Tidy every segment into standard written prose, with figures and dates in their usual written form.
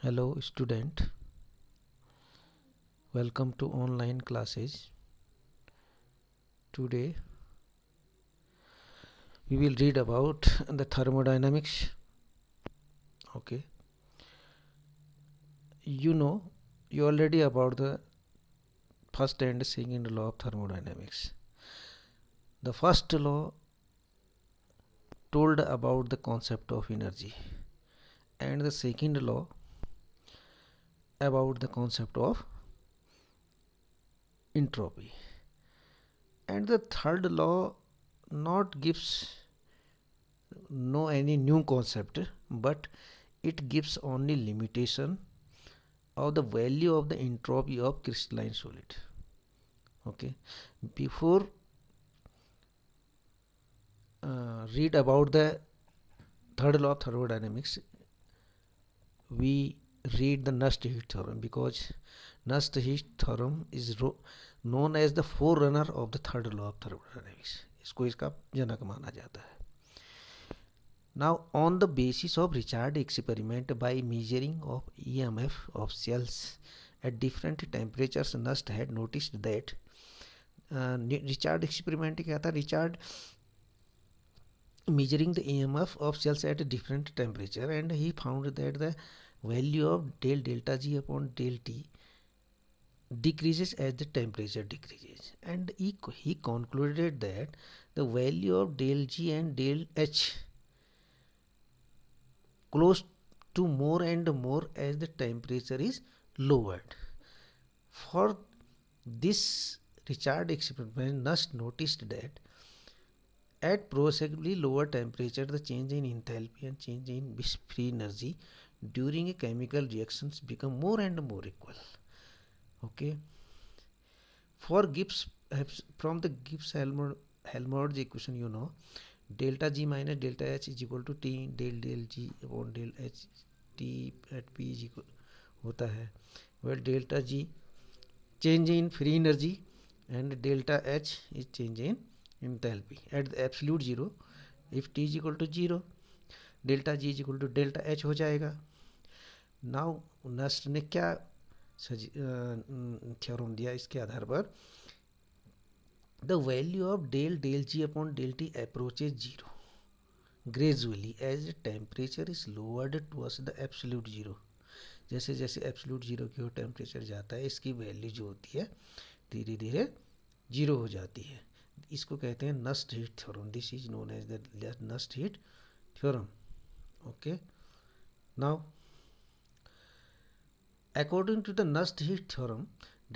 Hello student, welcome to online classes. Today we will read about the thermodynamics. Okay, you know you already about the first and second law of thermodynamics. The first law told about the concept of energy, and the second law about the concept of entropy, and the third law not gives no any new concept, but it gives only limitation of the value of the entropy of crystalline solid. Okay, before read about the third law of thermodynamics, we read the Nast-Heat theorem, because Nast-Heat theorem is known as the forerunner of the third law of thermodynamics. इसको इसका जनक माना जाता है. Now, on the basis of Richard experiment by measuring of EMF of cells at different temperatures, Nast had noticed that Richard experiment क्या था? Richard measuring the EMF of cells at a different temperature, and he found that the value of del delta G upon del T decreases as the temperature decreases, and he concluded that the value of del G and del H close to more and more as the temperature is lowered. For this Richard experiment, Nast noticed that at progressively lower temperature, the change in enthalpy and change in free energy during a chemical reactions become more and more equal. Okay. For Gibbs, from the Gibbs-Helmholtz equation, you know, delta G minus delta H is equal to T del G upon del H T at P is equal होता है. Well, delta G change in free energy and delta H is change in enthalpy at the absolute zero. If T is equal to 0, delta G is equal to delta H हो जाएगा. Now Nernst ने क्या theorem दिया? इसके आधार पर the value of del G upon del T approaches 0 gradually as the temperature is lowered towards the absolute zero. जैसे जैसे absolute zero की ओर टेम्परेचर जाता है, इसकी वैल्यू जो होती है धीरे धीरे जीरो हो जाती है. इसको कहते हैं Nernst heat theorem. This is known as the Nernst heat theorem. Okay. Now according to the Nast heat theorem,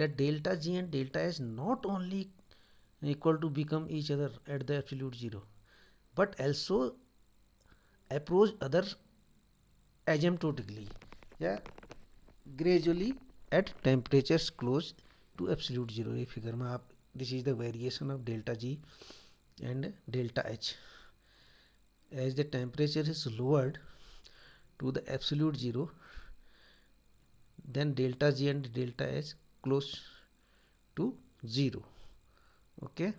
that delta G and delta H not only equal to become each other at the absolute zero, but also approach other asymptotically, yeah, gradually at temperatures close to absolute zero. ये figure में आप, this is the variation of delta G and delta H. As the temperature is lowered to the absolute zero, then delta G and delta H close to zero. Okay.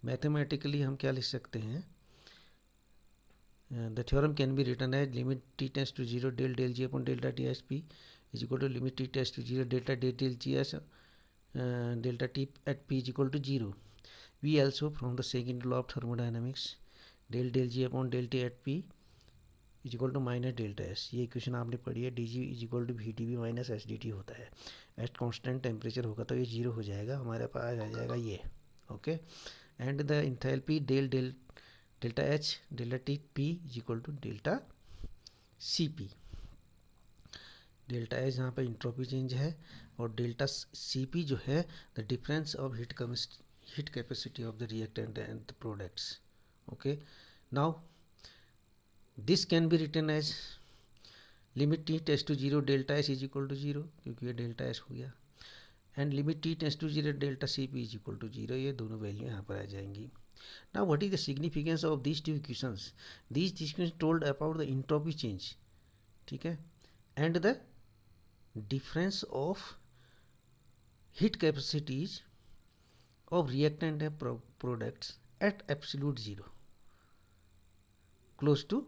Mathematically हम क्या लिख सकते हैं? The theorem can be written as limit t tends to 0 del G upon delta T as P is equal to limit t tends to 0 delta del G as delta T at P is equal to 0. We also from the second law of thermodynamics, del G upon del T at P is equal to minus delta S. ये equation आपने पढ़ी है. D G is equal to V T V minus S D T होता है. At constant temperature होगा तो ये zero हो जाएगा, हमारे पास आ जाएगा ये. Okay. And the enthalpy delta H delta T P is equal to delta C P. Delta H यहाँ पर इंट्रोपी चेंज है, और डेल्टा सी पी जो है the difference of heat capacity of the reactant and the products. Okay. Now this can be written as limit T tends to zero delta S is equal to zero, क्योंकि ये delta S हो गया. And limit T tends to zero delta C P is equal to zero. ये दोनों value यहाँ पर आ जाएंगी. Now what is the significance of these two equations? These equations told about the entropy change, ठीक है, and the difference of heat capacities of reactant and products at absolute zero, close to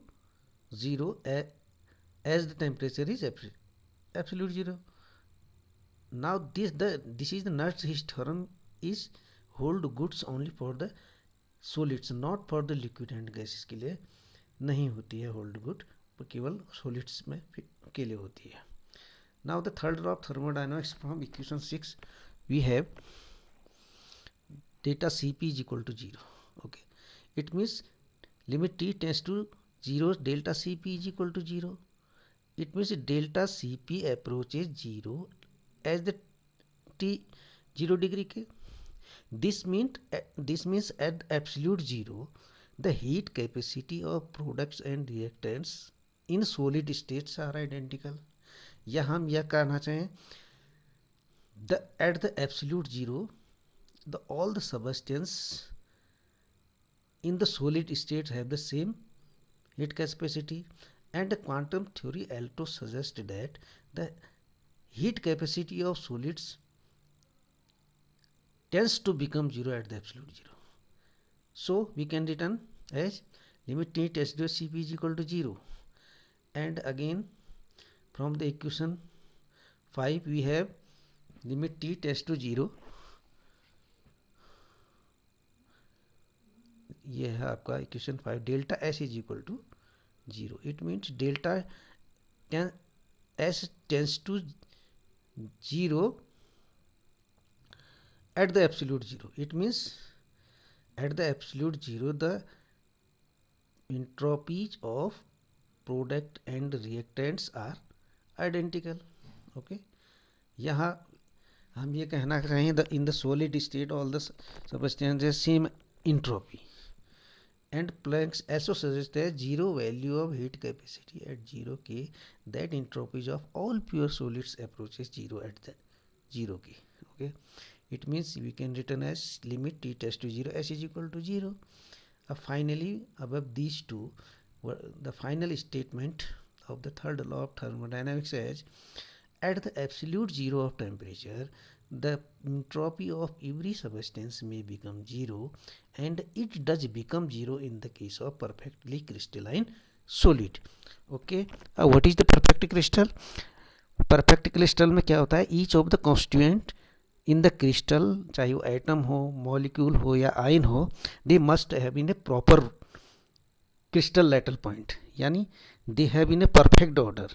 zero as the temperature is absolute zero. Now this is the Nernst theorem is hold goods only for the solids, not for the liquid and gases के लिए नहीं होती है hold good, केवल solids में के लिए होती है. Now the third law of thermodynamics from equation 6 we have delta Cp is equal to 0. Okay, it means limit t tends to 0, delta Cp is equal to 0. It means delta Cp approaches 0 as the t 0 degree के. This means at absolute 0 the heat capacity of products and reactants in solid states are identical. या हम यह कहना चाहें at the absolute 0 all the substances in the solid states have the same heat capacity, and the quantum theory also suggests that the heat capacity of solids tends to become 0 at the absolute 0. So we can written as limit t tends to Cp is equal to 0, and again from the equation 5 we have limit t tends to 0. ये है आपका equation 5. Delta S is equal to 0. It means delta S tends to 0 at the absolute 0. It means at the absolute 0 the entropies of product and reactants are identical. Okay, यहाँ हम ये कहना चाहें in the solid state all the substances same entropy, and Planck's also suggests that 0 value of heat capacity at 0 K, that entropies of all pure solids approaches 0 at the 0 K. Okay, it means we can written as limit t tends to 0 s is equal to 0. Finally, above these two, the final statement of the third law of thermodynamics says at the absolute 0 of temperature the entropy of every substance may become 0, and it does become 0 in the case of perfectly crystalline solid. Okay, what is the perfect crystal? Perfect crystal में क्या होता है? Each of the constituent in the crystal, चाहे वो atom हो, molecule हो या ion हो, they must have in a proper crystal lateral point, यानी they have in a perfect order,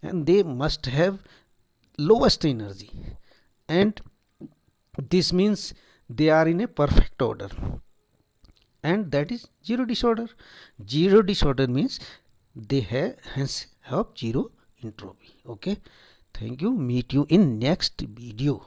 and they must have lowest energy, and this means they are in a perfect order, and that is zero disorder. Zero disorder means they have hence have zero entropy. Okay, thank you. Meet you in next video.